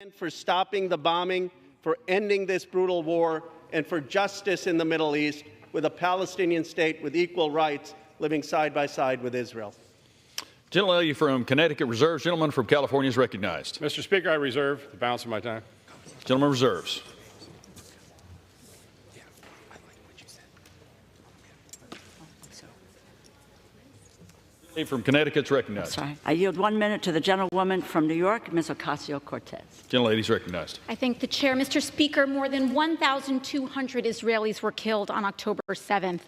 For stopping the bombing, for ending this brutal war, and for justice in the Middle East with a Palestinian state with equal rights living side by side with Israel. Gentlelady from Connecticut reserves. Gentleman from California is recognized. Mr. Speaker, I reserve the balance of my time. Gentleman reserves. From Connecticut is recognized. Sorry. I yield 1 minute to the gentlewoman from New York, Ms. Ocasio-Cortez. Gentlelady is recognized. I thank the chair. Mr. Speaker, more than 1,200 Israelis were killed on October 7th,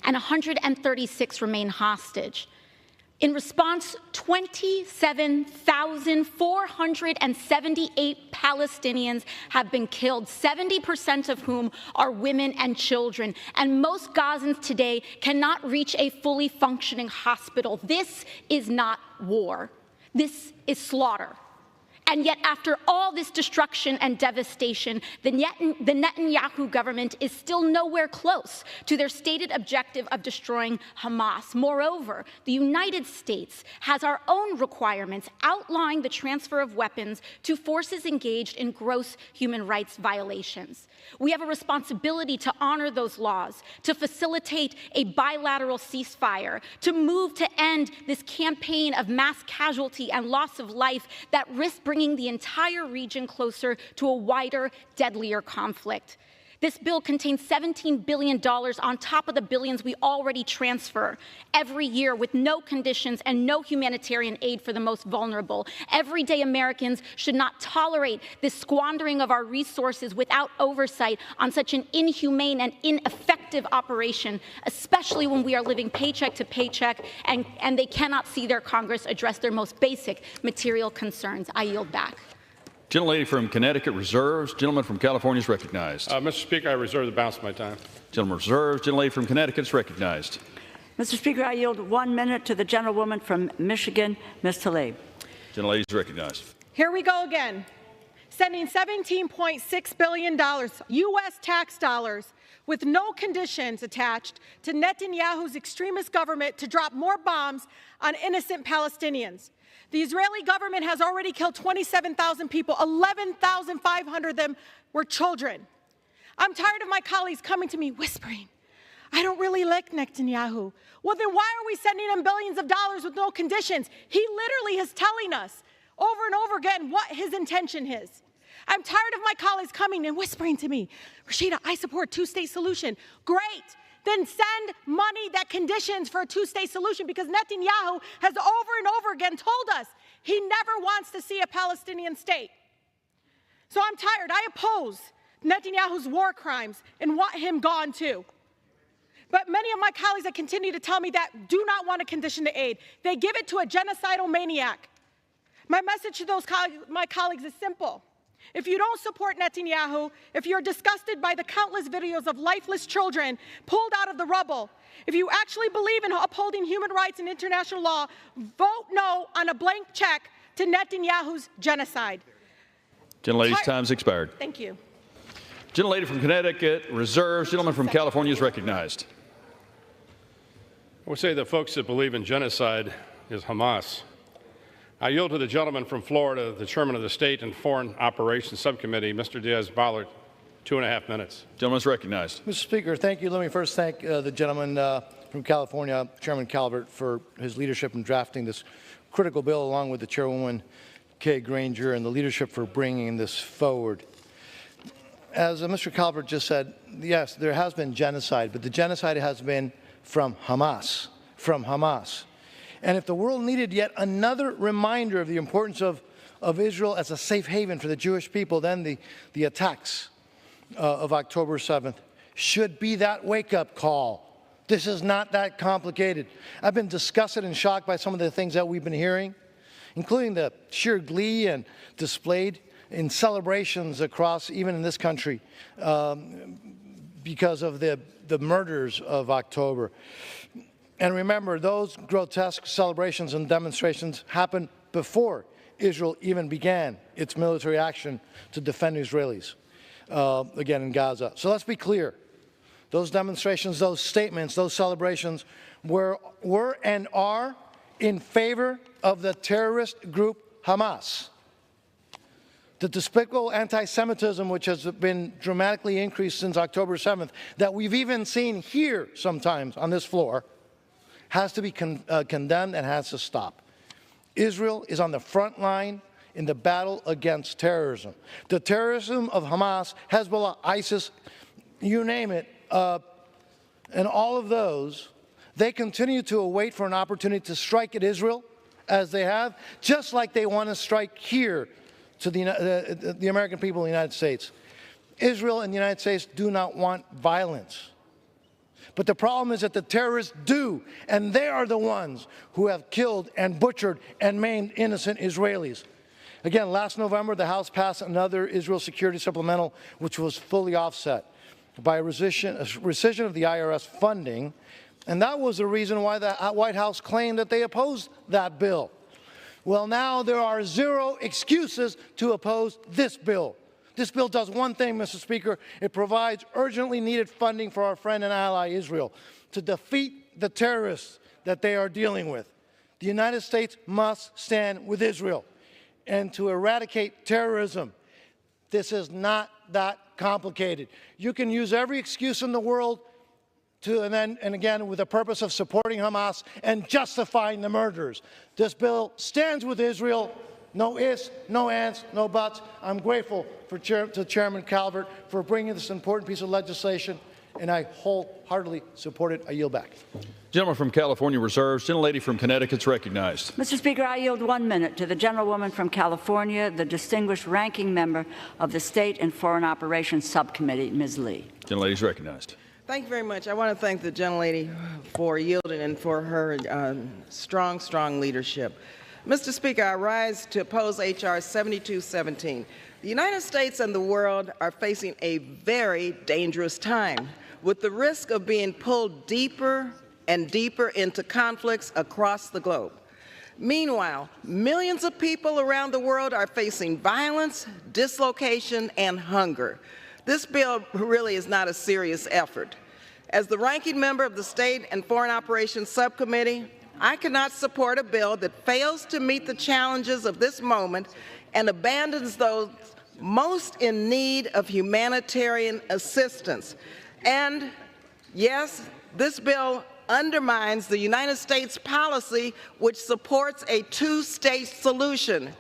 and 136 remain hostage. In response, 27,478 Palestinians have been killed, 70% of whom are women and children. And most Gazans today cannot reach a fully functioning hospital. This is not war. This is slaughter. And yet, after all this destruction and devastation, the Netanyahu government is still nowhere close to their stated objective of destroying Hamas. Moreover, the United States has our own requirements outlining the transfer of weapons to forces engaged in gross human rights violations. We have a responsibility to honor those laws, to facilitate a bilateral ceasefire, to move to end this campaign of mass casualty and loss of life that risks bringing the entire region closer to a wider, deadlier conflict. This bill contains $17 billion on top of the billions we already transfer every year with no conditions and no humanitarian aid for the most vulnerable. Everyday Americans should not tolerate this squandering of our resources without oversight on such an inhumane and ineffective operation, especially when we are living paycheck to paycheck and they cannot see their Congress address their most basic material concerns. I yield back. Gentlelady from Connecticut reserves. Gentleman from California is recognized. Mr. Speaker, I reserve the balance of my time. Gentleman reserves. Gentlelady from Connecticut is recognized. Mr. Speaker, I yield 1 minute to the gentlewoman from Michigan, Ms. Tlaib. Gentlelady is recognized. Here we go again, sending $17.6 billion U.S. tax dollars with no conditions attached to Netanyahu's extremist government to drop more bombs on innocent Palestinians. The Israeli government has already killed 27,000 people. 11,500 of them were children. I'm tired of my colleagues coming to me whispering, I don't really like Netanyahu. Well, then why are we sending him billions of dollars with no conditions? He literally is telling us over and over again what his intention is. I'm tired of my colleagues coming and whispering to me, Rashida, I support two-state solution. Great. Then send money that conditions for a two-state solution, because Netanyahu has over and over again told us he never wants to see a Palestinian state. So I'm tired. I oppose Netanyahu's war crimes and want him gone too. But many of my colleagues that continue to tell me that do not want to condition the aid. They give it to a genocidal maniac. My message to my colleagues is simple. If you don't support Netanyahu, if you're disgusted by the countless videos of lifeless children pulled out of the rubble, if you actually believe in upholding human rights and international law, vote no on a blank check to Netanyahu's genocide. Gentlelady's time's expired. Thank you. Gentlelady from Connecticut reserves. Gentleman from California is recognized. I would say the folks that believe in genocide is Hamas. I yield to the gentleman from Florida, the chairman of the State and Foreign Operations Subcommittee, Mr. Diaz-Balart, 2.5 minutes. Gentleman is recognized. Mr. Speaker, thank you. Let me first thank the gentleman from California, Chairman Calvert, for his leadership in drafting this critical bill, along with the Chairwoman Kay Granger, and the leadership for bringing this forward. As Mr. Calvert just said, yes, there has been genocide, but the genocide has been from Hamas, And if the world needed yet another reminder of the importance of Israel as a safe haven for the Jewish people, then the attacks of October 7th should be that wake-up call. This is not that complicated. I've been disgusted and shocked by some of the things that we've been hearing, including the sheer glee and displayed in celebrations across, even in this country, because of the murders of October. And remember, those grotesque celebrations and demonstrations happened before Israel even began its military action to defend Israelis, again in Gaza. So let's be clear. Those demonstrations, those statements, those celebrations were and are in favor of the terrorist group Hamas. the despicable anti-Semitism, which has been dramatically increased since October 7th, that we've even seen here sometimes on this floor, has to be condemned and has to stop. Israel is on the front line in the battle against terrorism. The terrorism of Hamas, Hezbollah, ISIS, you name it, and all of those, they continue to await for an opportunity to strike at Israel, as they have, just like they want to strike here to the American people in the United States. Israel and the United States do not want violence. But the problem is that the terrorists do, and they are the ones who have killed and butchered and maimed innocent Israelis. Again, last November, the House passed another Israel security supplemental, which was fully offset by a rescission of the IRS funding, and that was the reason why the White House claimed that they opposed that bill. Well, now there are zero excuses to oppose this bill. This bill does one thing, Mr. Speaker. It provides urgently needed funding for our friend and ally Israel to defeat the terrorists that they are dealing with. The United States must stand with Israel and to eradicate terrorism. This is not that complicated. You can use every excuse in the world and again, with the purpose of supporting Hamas and justifying the murders. This bill stands with Israel. No ifs, no ands, no buts. I'm grateful to Chairman Calvert for bringing this important piece of legislation, and I wholeheartedly support it. I yield back. Gentleman from California reserves. Gentlelady from Connecticut is recognized. Mr. Speaker, I yield 1 minute to the gentlewoman from California, the distinguished ranking member of the State and Foreign Operations Subcommittee, Ms. Lee. Gentlelady is recognized. Thank you very much. I want to thank the gentlelady for yielding and for her strong leadership. Mr. Speaker, I rise to oppose H.R. 7217. The United States and the world are facing a very dangerous time, with the risk of being pulled deeper and deeper into conflicts across the globe. Meanwhile, millions of people around the world are facing violence, dislocation, and hunger. This bill really is not a serious effort. As the ranking member of the State and Foreign Operations Subcommittee, I cannot support a bill that fails to meet the challenges of this moment and abandons those most in need of humanitarian assistance. And yes, this bill undermines the United States policy which supports a two-state solution.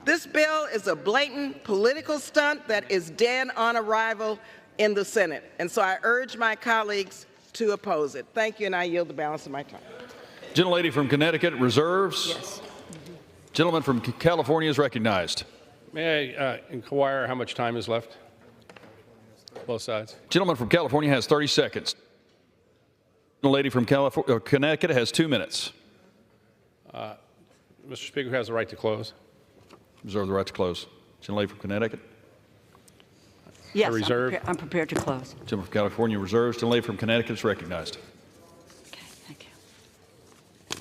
This bill is a blatant political stunt that is dead on arrival in the Senate. And so I urge my colleagues to oppose it. Thank you, and I yield the balance of my time. Gentlelady from Connecticut reserves. Yes. Gentleman from California is recognized. May I inquire how much time is left? Both sides. Gentleman from California has 30 seconds. Gentlelady from Connecticut has 2 minutes. Mr. Speaker, who has the right to close? Reserve the right to close. Gentlelady from Connecticut. Yes, reserve. I'm prepared to close. Gentleman from California reserves. Gentlelady from Connecticut is recognized. Okay, thank you.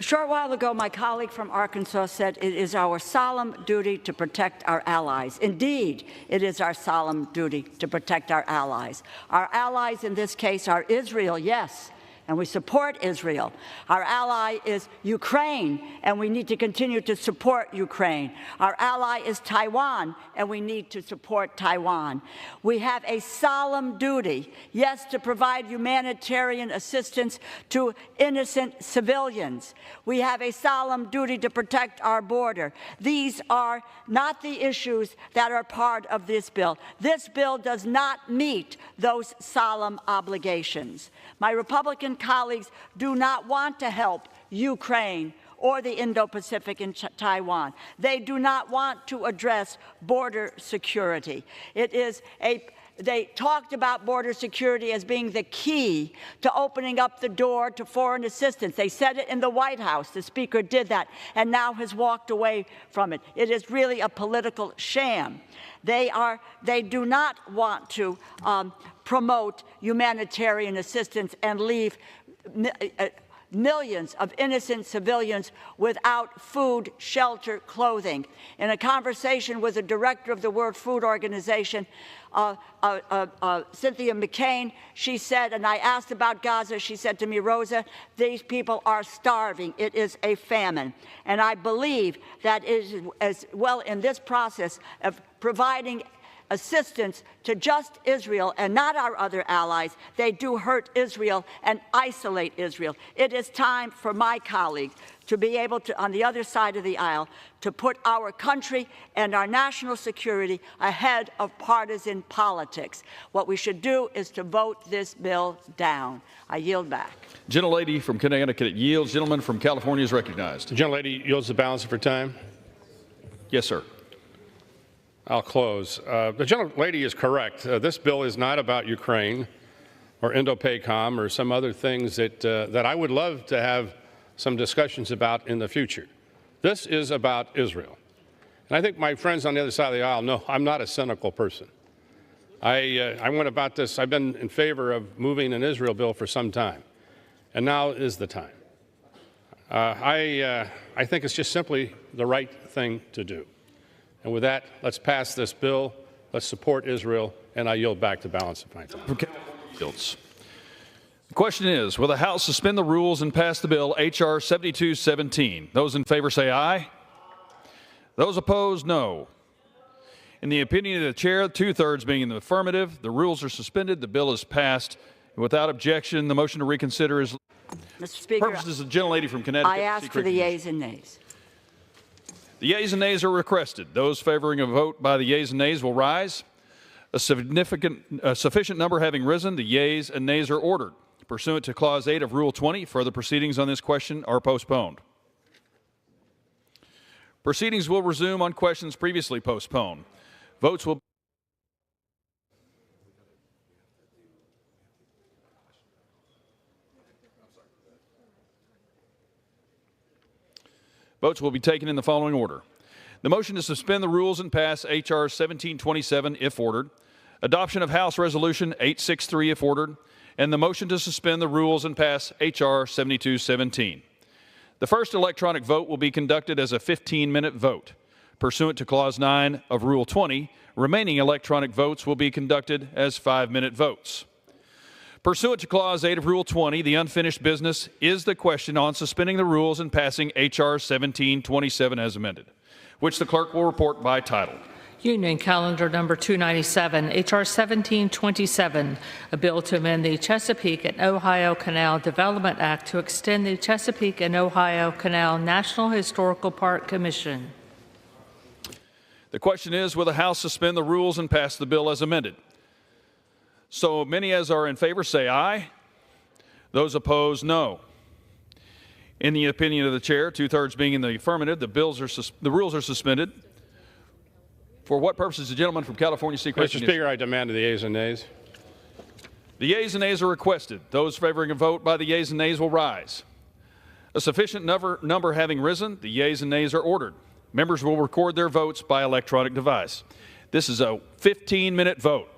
A short while ago, my colleague from Arkansas said it is our solemn duty to protect our allies. Indeed, it is our solemn duty to protect our allies. Our allies in this case are Israel, yes, and we support Israel. Our ally is Ukraine, and we need to continue to support Ukraine. Our ally is Taiwan, and we need to support Taiwan. We have a solemn duty, yes, to provide humanitarian assistance to innocent civilians. We have a solemn duty to protect our border. These are not the issues that are part of this bill. This bill does not meet those solemn obligations. My Republican colleagues do not want to help Ukraine or the Indo-Pacific and Taiwan. They do not want to address border security. They talked about border security as being the key to opening up the door to foreign assistance. They said it in the White House. The Speaker did that and now has walked away from it. It is really a political sham. They do not want to promote humanitarian assistance and leave millions of innocent civilians without food, shelter, clothing. In a conversation with the director of the World Food Organization, Cynthia McCain, she said, and I asked about Gaza, she said to me, Rosa, these people are starving. It is a famine. And I believe that is as well in this process of providing assistance to just Israel and not our other allies. They do hurt Israel and isolate Israel. It is time for my colleagues to be able to, on the other side of the aisle, to put our country and our national security ahead of partisan politics. What we should do is to vote this bill down. I yield back. Gentlelady from Connecticut yields. Gentleman from California is recognized. The gentlelady yields the balance of her time. Yes, sir. I'll close. The gentlelady is correct. This bill is not about Ukraine or Indo-PACOM or some other things that I would love to have some discussions about in the future. This is about Israel. And I think my friends on the other side of the aisle know I'm not a cynical person. I went about this. I've been in favor of moving an Israel bill for some time, and now is the time. I think it's just simply the right thing to do. And with that, let's pass this bill. Let's support Israel, and I yield back the balance of my time. The question is, will the House suspend the rules and pass the bill H.R. 7217? Those in favor say aye. Those opposed, no. In the opinion of the chair, 2/3 being in the affirmative, the rules are suspended, the bill is passed. Without objection, the motion to reconsider is... Mr. Speaker, purposes of the gentlelady from Connecticut. I ask for the yeas and nays. The yeas and nays are requested. Those favoring a vote by the yeas and nays will rise. A sufficient number having risen, the yeas and nays are ordered. Pursuant to Clause 8 of Rule 20, further proceedings on this question are postponed. Proceedings will resume on questions previously postponed. Votes will be taken in the following order. The motion to suspend the rules and pass H.R. 1727 if ordered. Adoption of House Resolution 863 if ordered. And the motion to suspend the rules and pass H.R. 7217. The first electronic vote will be conducted as a 15-minute vote. Pursuant to Clause 9 of Rule 20, remaining electronic votes will be conducted as 5-minute votes. Pursuant to Clause 8 of Rule 20, the unfinished business is the question on suspending the rules and passing H.R. 1727 as amended, which the clerk will report by title. Union Calendar Number 297, H.R. 1727, a bill to amend the Chesapeake and Ohio Canal Development Act to extend the Chesapeake and Ohio Canal National Historical Park Commission. The question is, will the House suspend the rules and pass the bill as amended? So many as are in favor say aye. Those opposed, no. In the opinion of the chair, 2/3 being in the affirmative, the rules are suspended. For what purposes, the gentleman from California seek recognition? Mr. Speaker, I demand the yeas and nays. The yeas and nays are requested. Those favoring a vote by the yeas and nays will rise. A sufficient number having risen, the yeas and nays are ordered. Members will record their votes by electronic device. This is a 15-minute vote.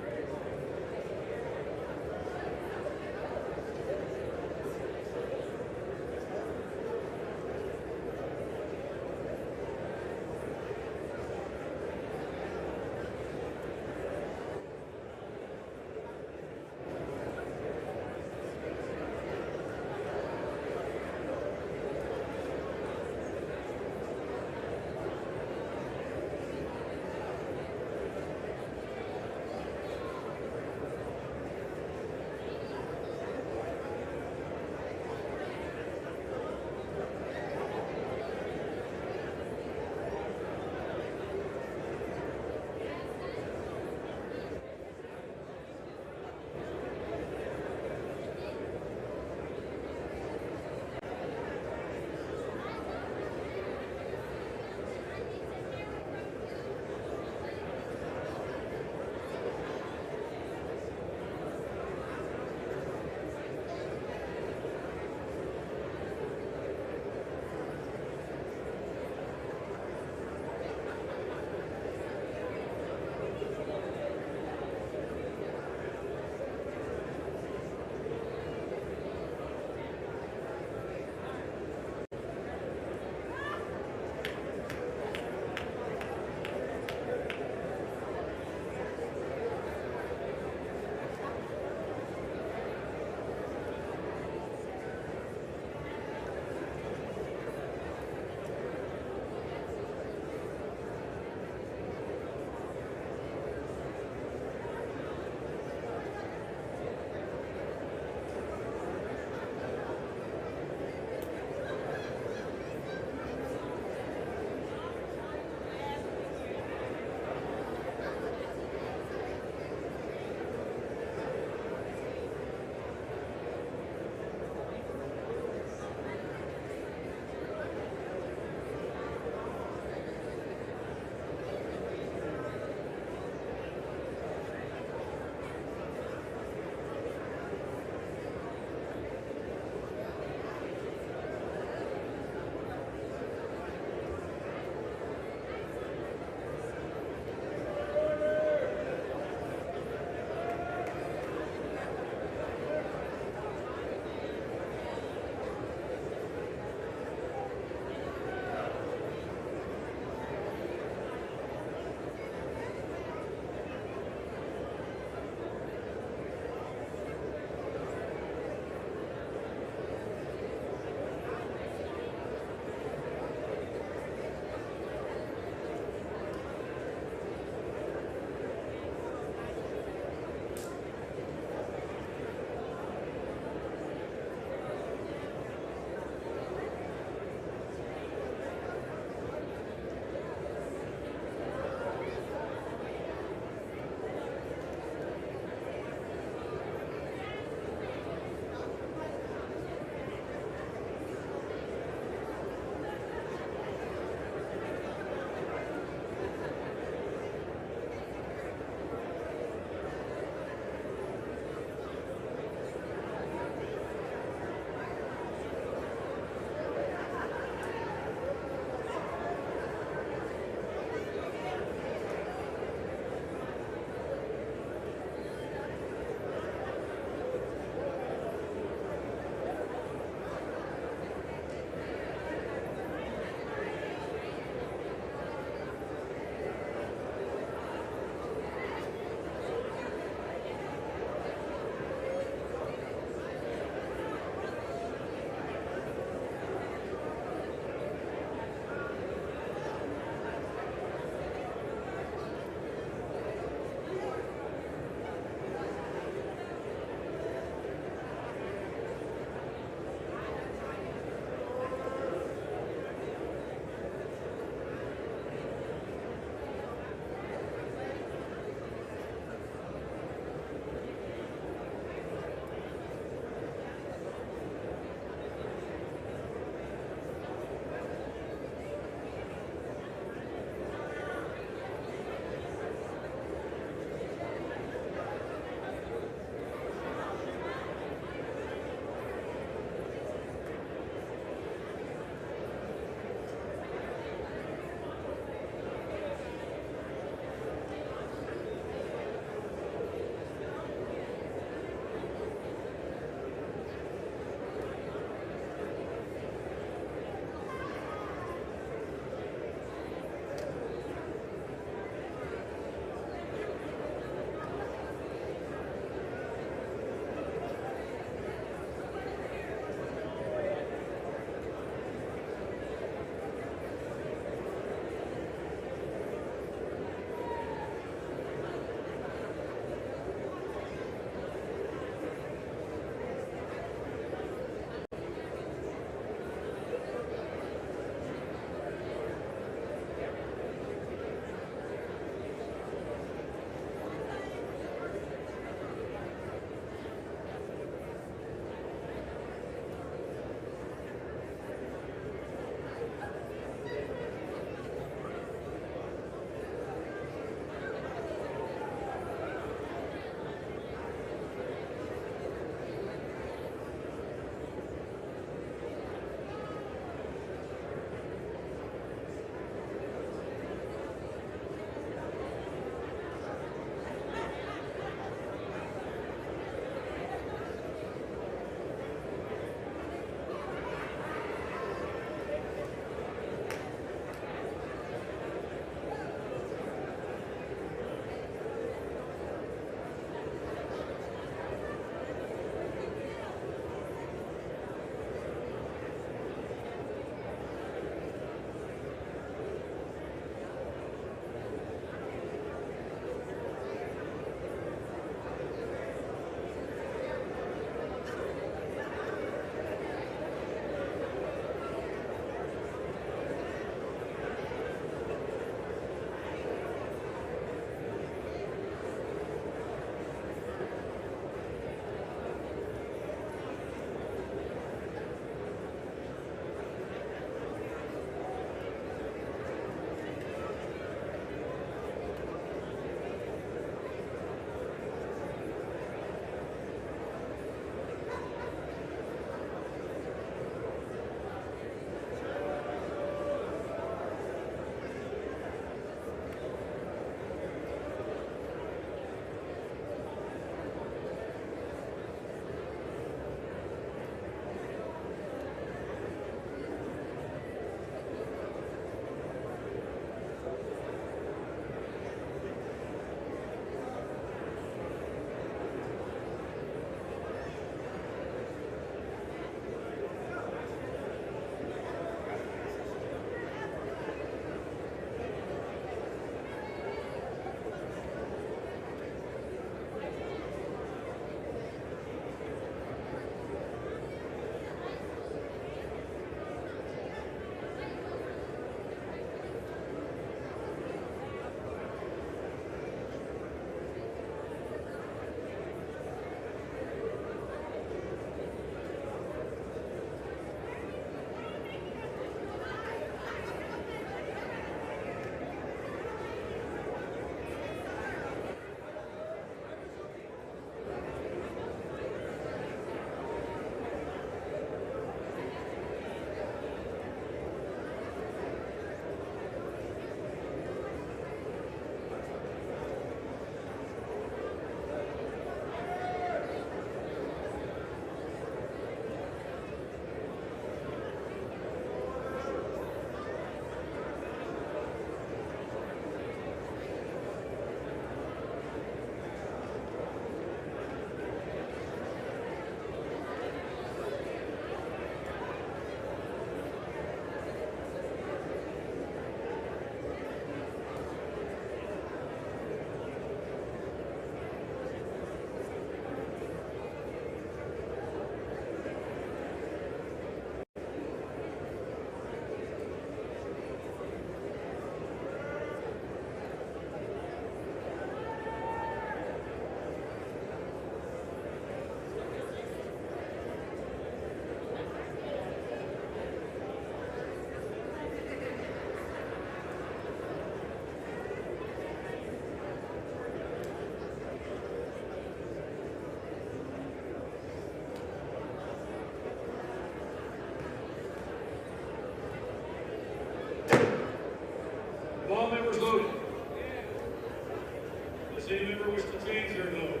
Does any member wish to change their vote?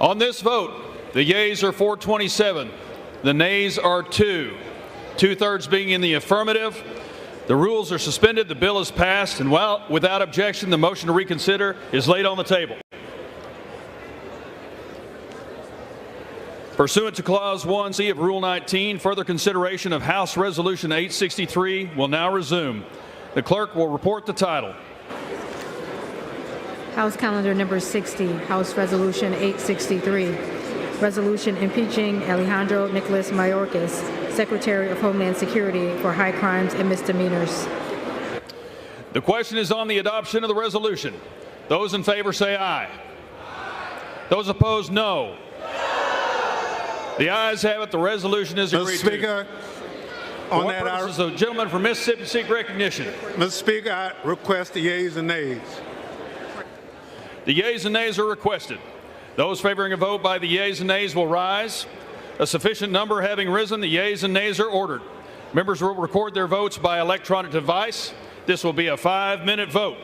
On this vote, the yeas are 427, the nays are 2, 2/3 being in the affirmative. The rules are suspended, the bill is passed, and without objection, the motion to reconsider is laid on the table. Pursuant to Clause 1C of Rule 19, further consideration of House Resolution 863 will now resume. The clerk will report the title. House Calendar Number 60, House Resolution 863, Resolution impeaching Alejandro Nicholas Mayorkas, Secretary of Homeland Security, for high crimes and misdemeanors. The question is on the adoption of the resolution. Those in favor say aye. Those opposed, no. The ayes have it. The resolution is agreed Mr. Speaker, to. on For that, purposes, the gentleman from Mississippi seek recognition. Mr. Speaker, I request the yeas and nays. The yeas and nays are requested. Those favoring a vote by the yeas and nays will rise. A sufficient number having risen, the yeas and nays are ordered. Members will record their votes by electronic device. This will be a 5-minute vote.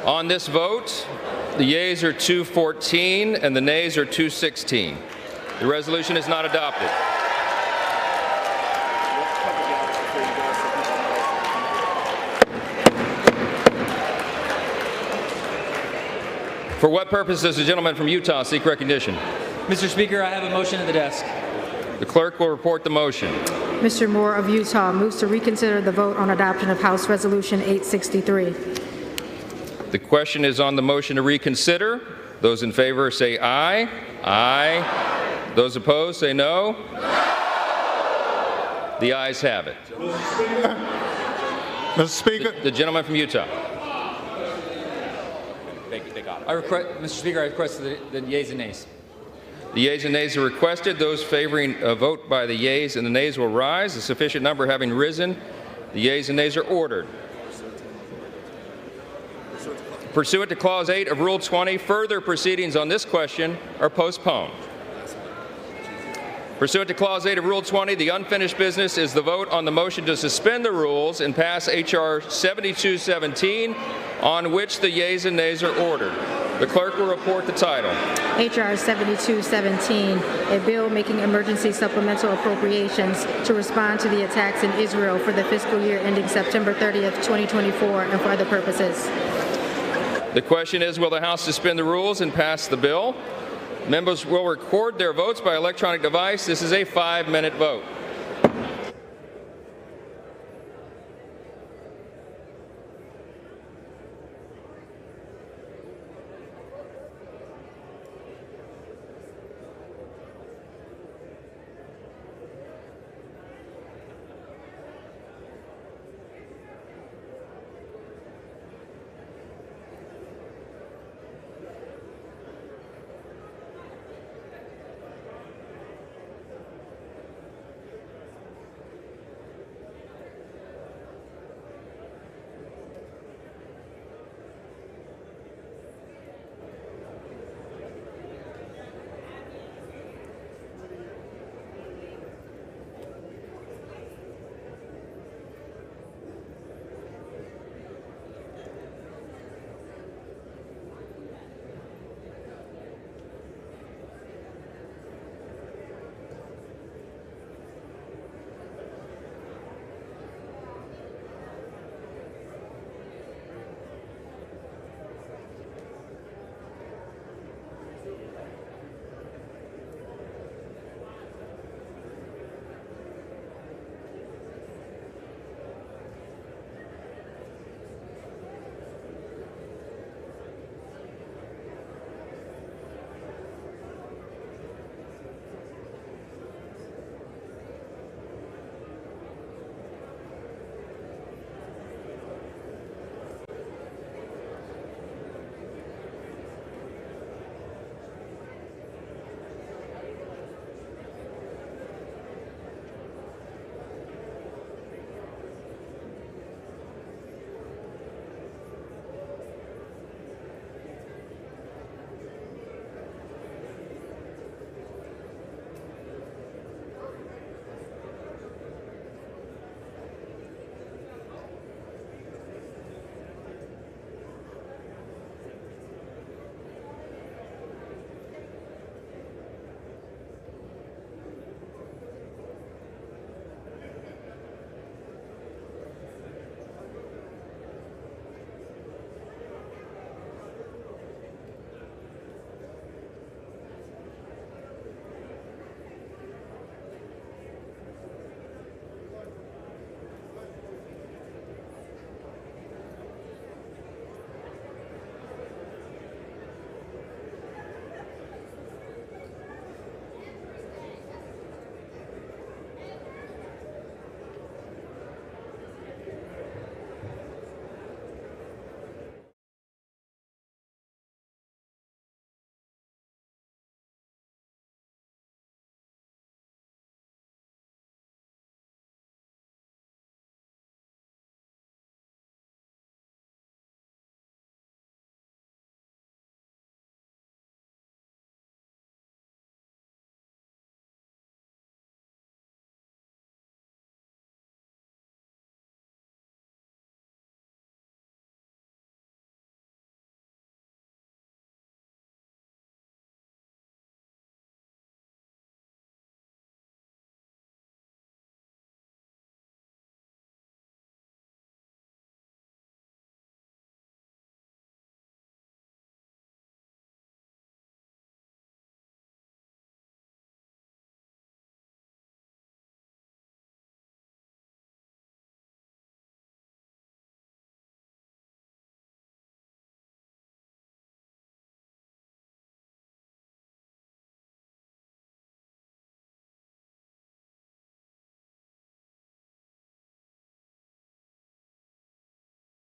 On this vote, the yeas are 214 and the nays are 216. The resolution is not adopted. For what purpose does the gentleman from Utah seek recognition? Mr. Speaker, I have a motion at the desk. The clerk will report the motion. Mr. Moore of Utah moves to reconsider the vote on adoption of House Resolution 863. The question is on the motion to reconsider. Those in favor say aye. Aye. Those opposed say no. The ayes have it. Mr. Speaker. The gentleman from Utah. Mr. Speaker, I request the yeas and nays. The yeas and nays are requested. Those favoring a vote by the yeas and the nays will rise. A sufficient number having risen, the yeas and nays are ordered. Pursuant to Clause 8 of Rule 20, further proceedings on this question are postponed. Pursuant to Clause 8 of Rule 20, the unfinished business is the vote on the motion to suspend the rules and pass H.R. 7217, on which the yeas and nays are ordered. The clerk will report the title. H.R. 7217, a bill making emergency supplemental appropriations to respond to the attacks in Israel for the fiscal year ending September 30th, 2024, and for other purposes. The question is, will the House suspend the rules and pass the bill? Members will record their votes by electronic device. This is a 5-minute vote.